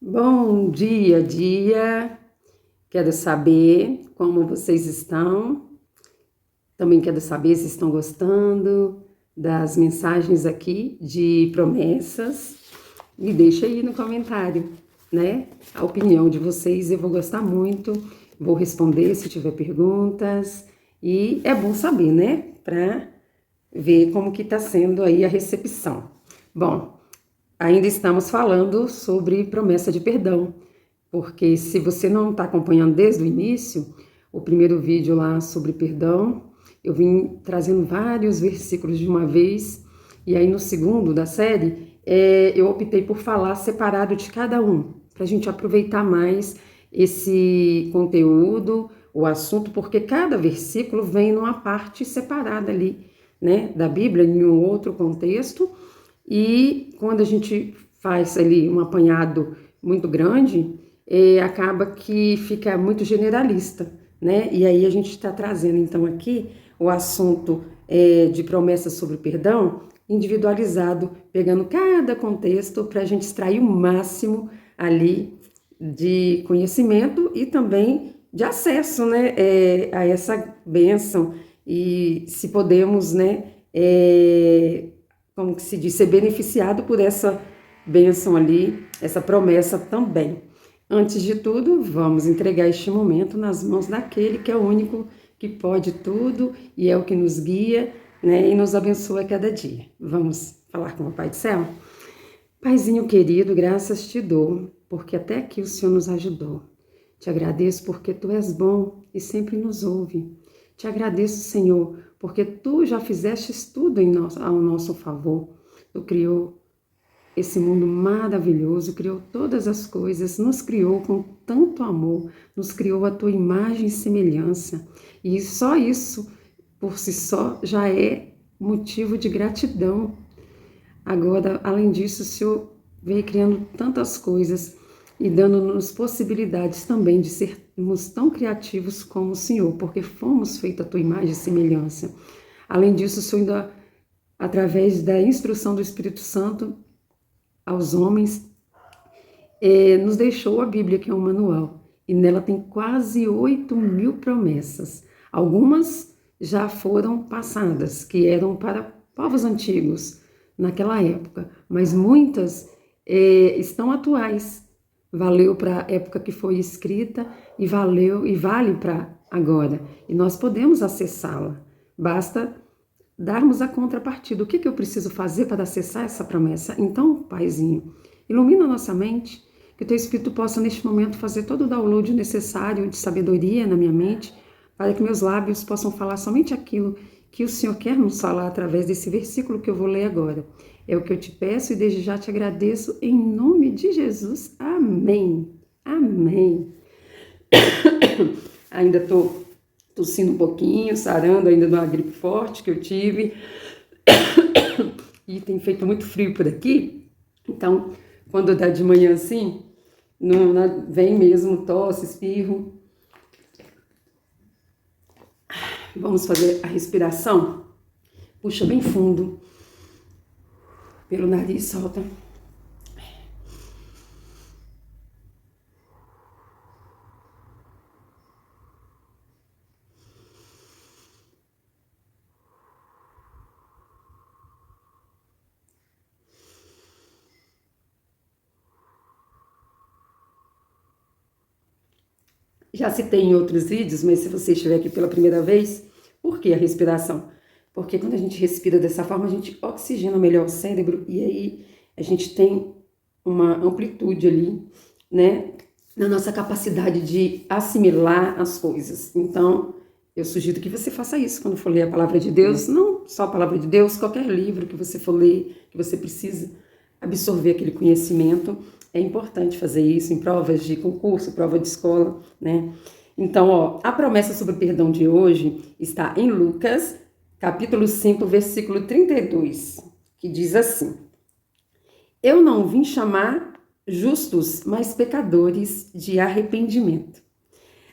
Bom dia. Quero saber como vocês estão. Também quero saber se estão gostando das mensagens aqui de promessas. Me deixa aí no comentário, né? A opinião de vocês, eu vou gostar muito. Vou responder se tiver perguntas. E é bom saber, né? Para ver como que está sendo aí a recepção. Bom, ainda estamos falando sobre promessa de perdão, porque se você não está acompanhando desde o início, o primeiro vídeo lá sobre perdão, eu vim trazendo vários versículos de uma vez, e aí no segundo da série, eu optei por falar separado de cada um, para a gente aproveitar mais esse conteúdo, o assunto, porque cada versículo vem numa parte separada ali, né, da Bíblia, em um outro contexto. E quando a gente faz ali um apanhado muito grande, acaba que fica muito generalista, né? E aí a gente está trazendo então aqui o assunto de promessas sobre perdão individualizado, pegando cada contexto para a gente extrair o máximo ali de conhecimento e também de acesso, né, a essa bênção. E se podemos, né, como que se diz, ser beneficiado por essa bênção ali, essa promessa também. Antes de tudo, vamos entregar este momento nas mãos daquele que é o único que pode tudo e é o que nos guia, né, e nos abençoa a cada dia. Vamos falar com o Pai do Céu? Paizinho querido, graças te dou, porque até aqui o Senhor nos ajudou. Te agradeço porque tu és bom e sempre nos ouve. Te agradeço, Senhor, porque tu já fizeste tudo ao nosso favor. Tu criou esse mundo maravilhoso, criou todas as coisas, nos criou com tanto amor, nos criou a tua imagem e semelhança. E só isso, por si só, já é motivo de gratidão. Agora, além disso, o Senhor veio criando tantas coisas e dando-nos possibilidades também de sermos tão criativos como o Senhor, porque fomos feitos a tua imagem e semelhança. Além disso, o Senhor ainda, através da instrução do Espírito Santo aos homens, nos deixou a Bíblia, que é um manual, e nela tem quase 8.000 promessas. Algumas já foram passadas, que eram para povos antigos naquela época, mas muitas estão atuais. Valeu para a época que foi escrita e vale para agora. E nós podemos acessá-la. Basta darmos a contrapartida. O que eu preciso fazer para acessar essa promessa? Então, Paizinho, ilumina a nossa mente, que o Teu Espírito possa neste momento fazer todo o download necessário de sabedoria na minha mente, para que meus lábios possam falar somente aquilo que o Senhor quer nos falar através desse versículo que eu vou ler agora. É o que eu te peço e desde já te agradeço em nome de Jesus. Amém. Amém. Ainda estou tossindo um pouquinho, sarando ainda de uma gripe forte que eu tive. E tem feito muito frio por aqui. Então, quando dá de manhã assim, vem mesmo tosse, espirro. Vamos fazer a respiração. Puxa bem fundo. Pelo nariz, solta. Já citei em outros vídeos, mas se você estiver aqui pela primeira vez, por que a respiração? Porque quando a gente respira dessa forma, a gente oxigena melhor o cérebro e aí a gente tem uma amplitude ali, né, na nossa capacidade de assimilar as coisas. Então, eu sugiro que você faça isso quando for ler a palavra de Deus, não só a palavra de Deus, qualquer livro que você for ler, que você precisa absorver aquele conhecimento. É importante fazer isso em provas de concurso, prova de escola, né? Então, a promessa sobre o perdão de hoje está em Lucas, capítulo 5, versículo 32, que diz assim: Eu não vim chamar justos, mas pecadores de arrependimento.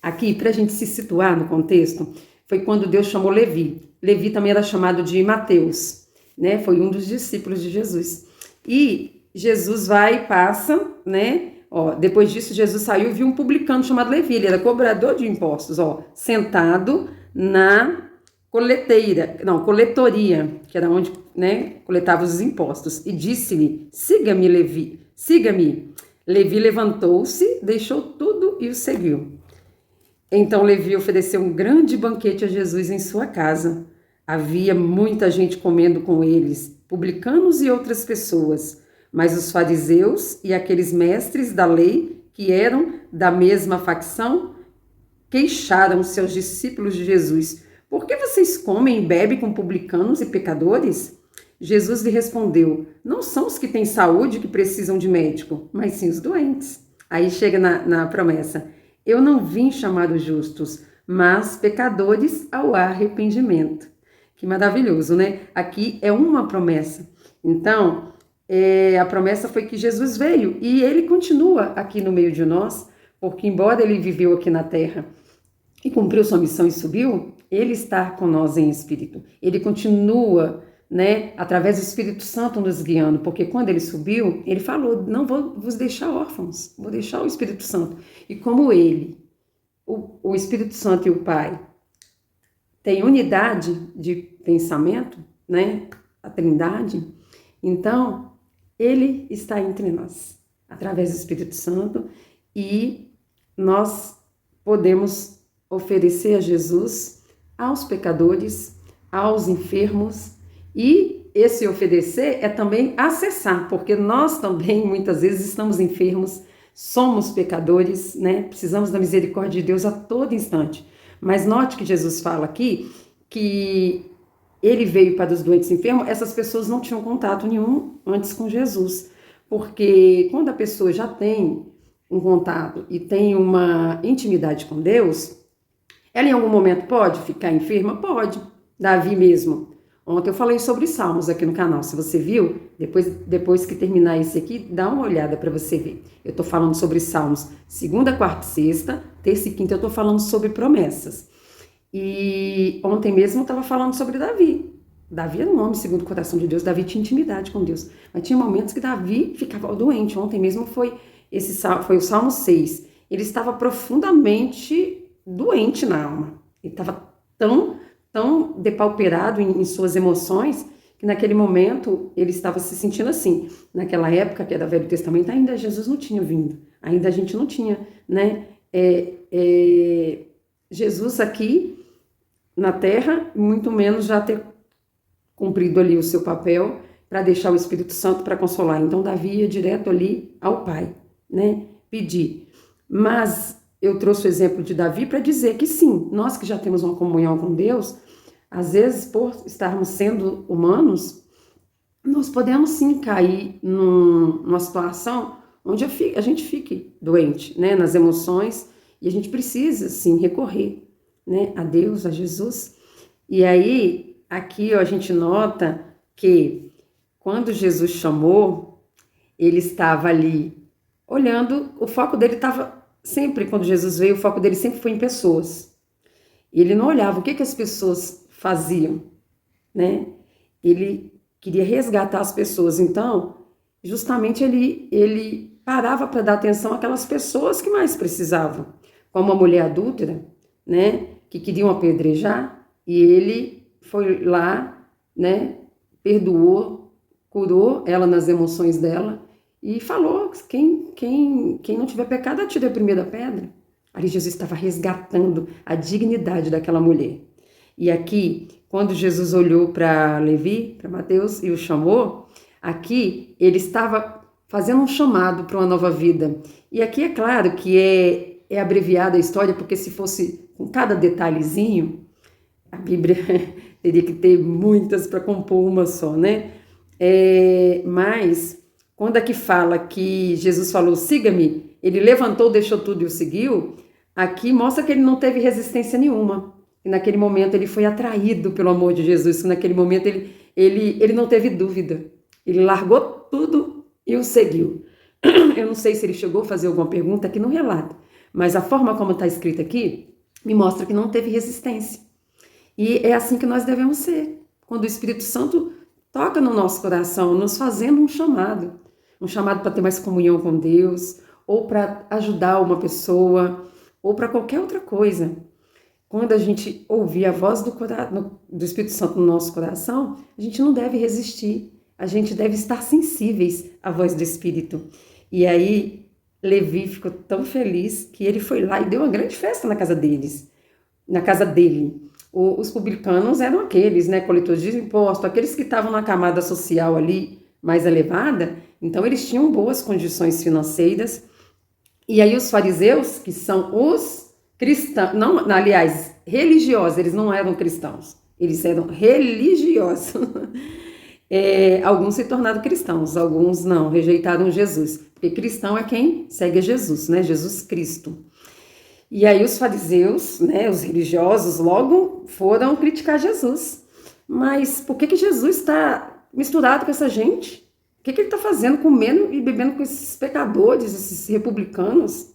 Aqui, para a gente se situar no contexto, foi quando Deus chamou Levi. Levi também era chamado de Mateus, né? Foi um dos discípulos de Jesus. E Jesus vai e passa, né, Ó, depois disso, Jesus saiu e viu um publicano chamado Levi, ele era cobrador de impostos, ó, sentado na coletoria, que era onde, né, coletava os impostos, e disse-lhe: siga-me, Levi, siga-me. Levi levantou-se, deixou tudo e o seguiu. Então Levi ofereceu um grande banquete a Jesus em sua casa. Havia muita gente comendo com eles, publicanos e outras pessoas. Mas os fariseus e aqueles mestres da lei, que eram da mesma facção, queixaram seus discípulos de Jesus: por que vocês comem e bebem com publicanos e pecadores? Jesus lhe respondeu: não são os que têm saúde que precisam de médico, mas sim os doentes. Aí chega na promessa: eu não vim chamar os justos, mas pecadores ao arrependimento. Que maravilhoso, né? Aqui é uma promessa. Então, a promessa foi que Jesus veio e ele continua aqui no meio de nós, porque embora ele viveu aqui na terra e cumpriu sua missão e subiu, ele está com nós em espírito. Ele continua, né, através do Espírito Santo nos guiando, porque quando ele subiu, ele falou: não vou vos deixar órfãos, vou deixar o Espírito Santo. E como ele, o Espírito Santo e o Pai, têm unidade de pensamento, né, a Trindade, então ele está entre nós, através do Espírito Santo, e nós podemos oferecer a Jesus aos pecadores, aos enfermos, e esse oferecer é também acessar, porque nós também muitas vezes estamos enfermos, somos pecadores, né? Precisamos da misericórdia de Deus a todo instante. Mas note que Jesus fala aqui que ele veio para os doentes e enfermos, essas pessoas não tinham contato nenhum antes com Jesus, porque quando a pessoa já tem um contato e tem uma intimidade com Deus, ela em algum momento pode ficar enferma? Pode. Davi mesmo. Ontem eu falei sobre Salmos aqui no canal. Se você viu, depois que terminar esse aqui, dá uma olhada para você ver. Eu estou falando sobre Salmos segunda, quarta e sexta, terça e quinta eu estou falando sobre promessas. E ontem mesmo eu estava falando sobre Davi. Davi era um homem segundo o coração de Deus. Davi tinha intimidade com Deus. Mas tinha momentos que Davi ficava doente. Ontem mesmo foi o Salmo 6. Ele estava profundamente doente na alma. Ele estava tão depauperado em suas emoções que naquele momento ele estava se sentindo assim. Naquela época, que era Velho Testamento, ainda Jesus não tinha vindo. Ainda a gente não tinha, né? Jesus aqui na terra, muito menos já ter cumprido ali o seu papel para deixar o Espírito Santo para consolar. Então Davi ia direto ali ao Pai, né? Pedir. Mas eu trouxe o exemplo de Davi para dizer que sim, nós que já temos uma comunhão com Deus, às vezes por estarmos sendo humanos, nós podemos sim cair numa situação onde a gente fique doente, né? Nas emoções, e a gente precisa sim recorrer, né? A Deus, a Jesus. E aí, aqui ó, a gente nota que quando Jesus chamou, ele estava ali olhando, o foco dele estava sempre, quando Jesus veio, o foco dele sempre foi em pessoas. E ele não olhava o que as pessoas faziam, né? Ele queria resgatar as pessoas. Então, justamente ele parava para dar atenção àquelas pessoas que mais precisavam. Como a mulher adúltera, né? Que queriam apedrejar, e ele foi lá, né? Perdoou, curou ela nas emoções dela, e falou: quem não tiver pecado, atire a primeira pedra. Ali Jesus estava resgatando a dignidade daquela mulher. E aqui, quando Jesus olhou para Levi, para Mateus, e o chamou, aqui ele estava fazendo um chamado para uma nova vida. E aqui é claro que é abreviada a história, porque se fosse com cada detalhezinho, a Bíblia teria que ter muitas para compor uma só, né? Mas quando aqui fala que Jesus falou: siga-me, ele levantou, deixou tudo e o seguiu, aqui mostra que ele não teve resistência nenhuma. E naquele momento ele foi atraído pelo amor de Jesus, que naquele momento ele não teve dúvida. Ele largou tudo e o seguiu. Eu não sei se ele chegou a fazer alguma pergunta aqui no relato, mas a forma como está escrito aqui me mostra que não teve resistência. E é assim que nós devemos ser, quando o Espírito Santo toca no nosso coração, nos fazendo um chamado para ter mais comunhão com Deus, ou para ajudar uma pessoa, ou para qualquer outra coisa. Quando a gente ouvir a voz do Espírito Santo no nosso coração, a gente não deve resistir, a gente deve estar sensíveis à voz do Espírito. E aí, Levi ficou tão feliz que ele foi lá e deu uma grande festa na casa dele. Os publicanos eram aqueles, né, coletores de impostos, aqueles que estavam na camada social ali mais elevada, então eles tinham boas condições financeiras. E aí os fariseus, que são os cristãos, não, aliás, religiosos, eles não eram cristãos, eles eram religiosos. Alguns se tornaram cristãos, alguns não, rejeitaram Jesus, porque cristão é quem segue a Jesus, né, Jesus Cristo. E aí os fariseus, né, os religiosos, logo foram criticar Jesus. Mas por que Jesus está misturado com essa gente? O que ele está fazendo, comendo e bebendo com esses pecadores, esses republicanos?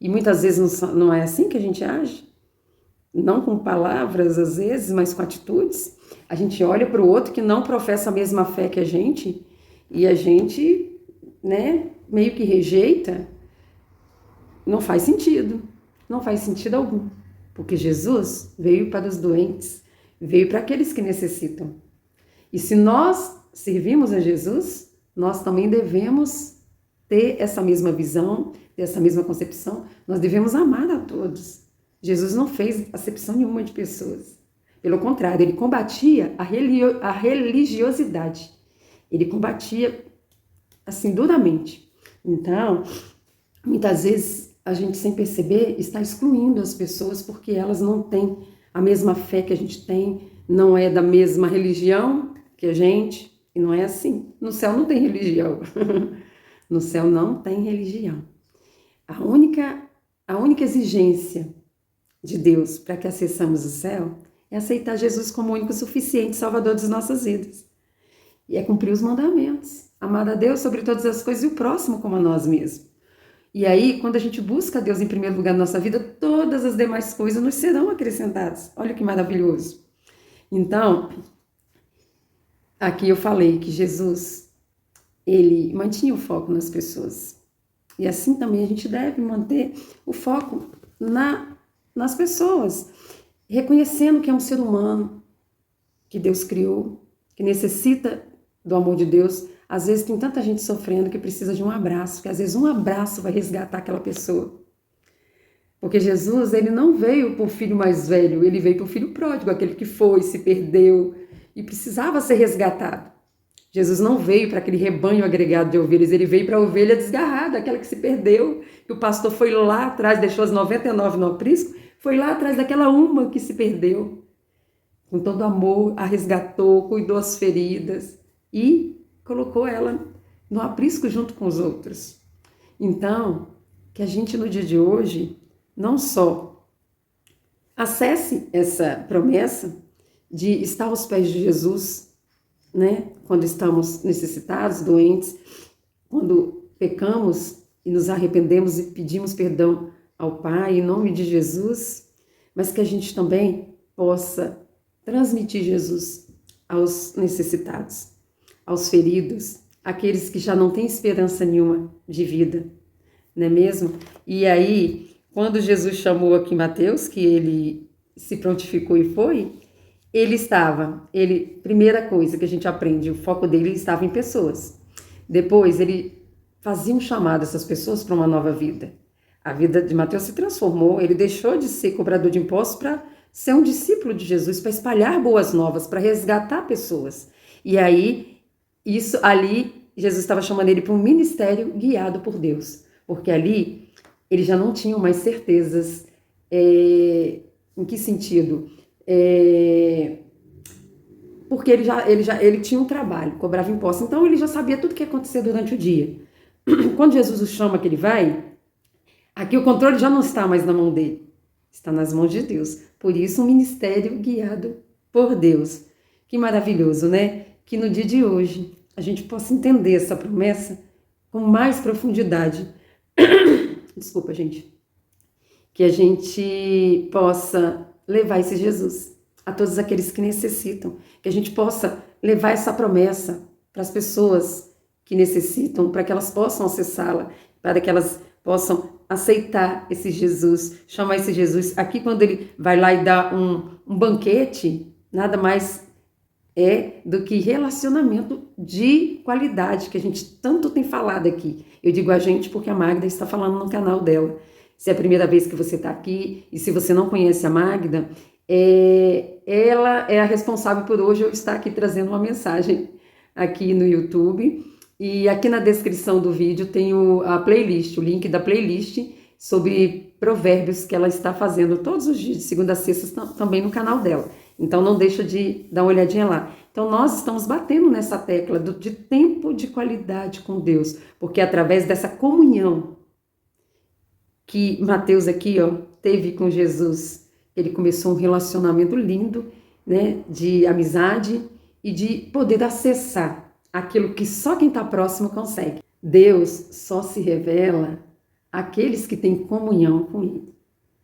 E muitas vezes não é assim que a gente age? Não com palavras, às vezes, mas com atitudes. A gente olha para o outro que não professa a mesma fé que a gente e a gente, né, meio que rejeita. Não faz sentido. Não faz sentido algum. Porque Jesus veio para os doentes, veio para aqueles que necessitam. E se nós servimos a Jesus, nós também devemos ter essa mesma visão, ter essa mesma concepção. Nós devemos amar a todos. Jesus não fez acepção nenhuma de pessoas. Pelo contrário, ele combatia a religiosidade. Ele combatia, assim, duramente. Então, muitas vezes, a gente, sem perceber, está excluindo as pessoas porque elas não têm a mesma fé que a gente tem, não é da mesma religião que a gente, e não é assim. No céu não tem religião. No céu não tem religião. A única exigência de Deus para que acessamos o céu é aceitar Jesus como o único suficiente Salvador das nossas vidas. E é cumprir os mandamentos. Amar a Deus sobre todas as coisas e o próximo como a nós mesmos. E aí, quando a gente busca Deus em primeiro lugar na nossa vida, todas as demais coisas nos serão acrescentadas. Olha que maravilhoso. Então, aqui eu falei que Jesus, ele mantinha o foco nas pessoas. E assim também a gente deve manter o foco nas pessoas, reconhecendo que é um ser humano que Deus criou, que necessita do amor de Deus. Às vezes tem tanta gente sofrendo que precisa de um abraço, que às vezes um abraço vai resgatar aquela pessoa. Porque Jesus, ele não veio para o filho mais velho, ele veio para o filho pródigo, aquele que foi, se perdeu e precisava ser resgatado. Jesus não veio para aquele rebanho agregado de ovelhas, ele veio para a ovelha desgarrada, aquela que se perdeu, que o pastor foi lá atrás, deixou as 99 no aprisco, foi lá atrás daquela uma que se perdeu. Com todo amor, a resgatou, cuidou as feridas e colocou ela no aprisco junto com os outros. Então, que a gente no dia de hoje não só acesse essa promessa de estar aos pés de Jesus, né? Quando estamos necessitados, doentes, quando pecamos e nos arrependemos e pedimos perdão ao Pai em nome de Jesus, mas que a gente também possa transmitir Jesus aos necessitados, aos feridos, aqueles que já não têm esperança nenhuma de vida, não é mesmo? E aí, quando Jesus chamou aqui Mateus, que ele se prontificou e foi, primeira coisa que a gente aprende, o foco dele estava em pessoas. Depois, ele fazia um chamado a essas pessoas para uma nova vida. A vida de Mateus se transformou, ele deixou de ser cobrador de impostos para ser um discípulo de Jesus, para espalhar boas novas, para resgatar pessoas. E aí, Jesus estava chamando ele para um ministério guiado por Deus, porque ali ele já não tinha mais certezas. Em que sentido? Porque ele tinha um trabalho, cobrava impostos, então ele já sabia tudo o que ia acontecer durante o dia. Quando Jesus o chama que ele vai, aqui o controle já não está mais na mão dele, está nas mãos de Deus. Por isso, um ministério guiado por Deus. Que maravilhoso, né? Que no dia de hoje a gente possa entender essa promessa com mais profundidade. Desculpa, gente. Que a gente possa levar esse Jesus a todos aqueles que necessitam. Que a gente possa levar essa promessa para as pessoas que necessitam, para que elas possam acessá-la, para que elas possam aceitar esse Jesus, chamar esse Jesus. Aqui quando ele vai lá e dá um banquete, nada mais do que relacionamento de qualidade, que a gente tanto tem falado aqui. Eu digo a gente porque a Magda está falando no canal dela. Se é a primeira vez que você está aqui, e se você não conhece a Magda, ela é a responsável por hoje eu estar aqui trazendo uma mensagem aqui no YouTube. E aqui na descrição do vídeo tem a playlist, o link da playlist sobre provérbios que ela está fazendo todos os dias, de segunda a sexta, também no canal dela. Então não deixa de dar uma olhadinha lá. Então nós estamos batendo nessa tecla de tempo de qualidade com Deus, porque através dessa comunhão que Mateus aqui teve com Jesus, ele começou um relacionamento lindo, né, de amizade e de poder acessar aquilo que só quem está próximo consegue. Deus só se revela àqueles que têm comunhão com Ele.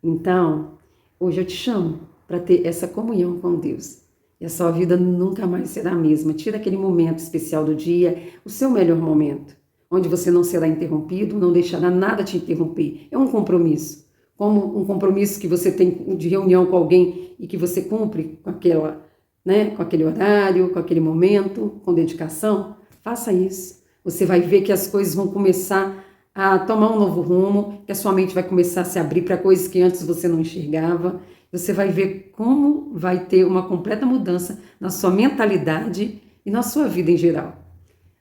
Então, hoje eu te chamo para ter essa comunhão com Deus. E a sua vida nunca mais será a mesma. Tira aquele momento especial do dia, o seu melhor momento, onde você não será interrompido, não deixará nada te interromper. É um compromisso. Como um compromisso que você tem de reunião com alguém e que você cumpre com com aquele horário, com aquele momento, com dedicação, faça isso. Você vai ver que as coisas vão começar a tomar um novo rumo, que a sua mente vai começar a se abrir para coisas que antes você não enxergava. Você vai ver como vai ter uma completa mudança na sua mentalidade e na sua vida em geral.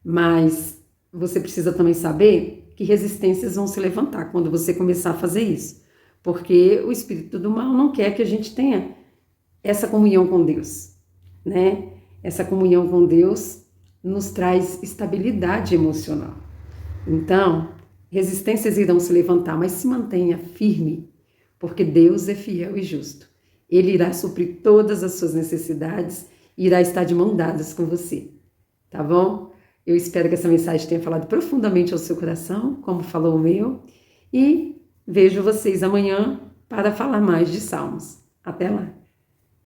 Mas você precisa também saber que resistências vão se levantar quando você começar a fazer isso. Porque o espírito do mal não quer que a gente tenha essa comunhão com Deus, né? Essa comunhão com Deus nos traz estabilidade emocional. Então, resistências irão se levantar, mas se mantenha firme, porque Deus é fiel e justo. Ele irá suprir todas as suas necessidades e irá estar de mãos dadas com você, tá bom? Eu espero que essa mensagem tenha falado profundamente ao seu coração, como falou o meu, e vejo vocês amanhã para falar mais de Salmos. Até lá!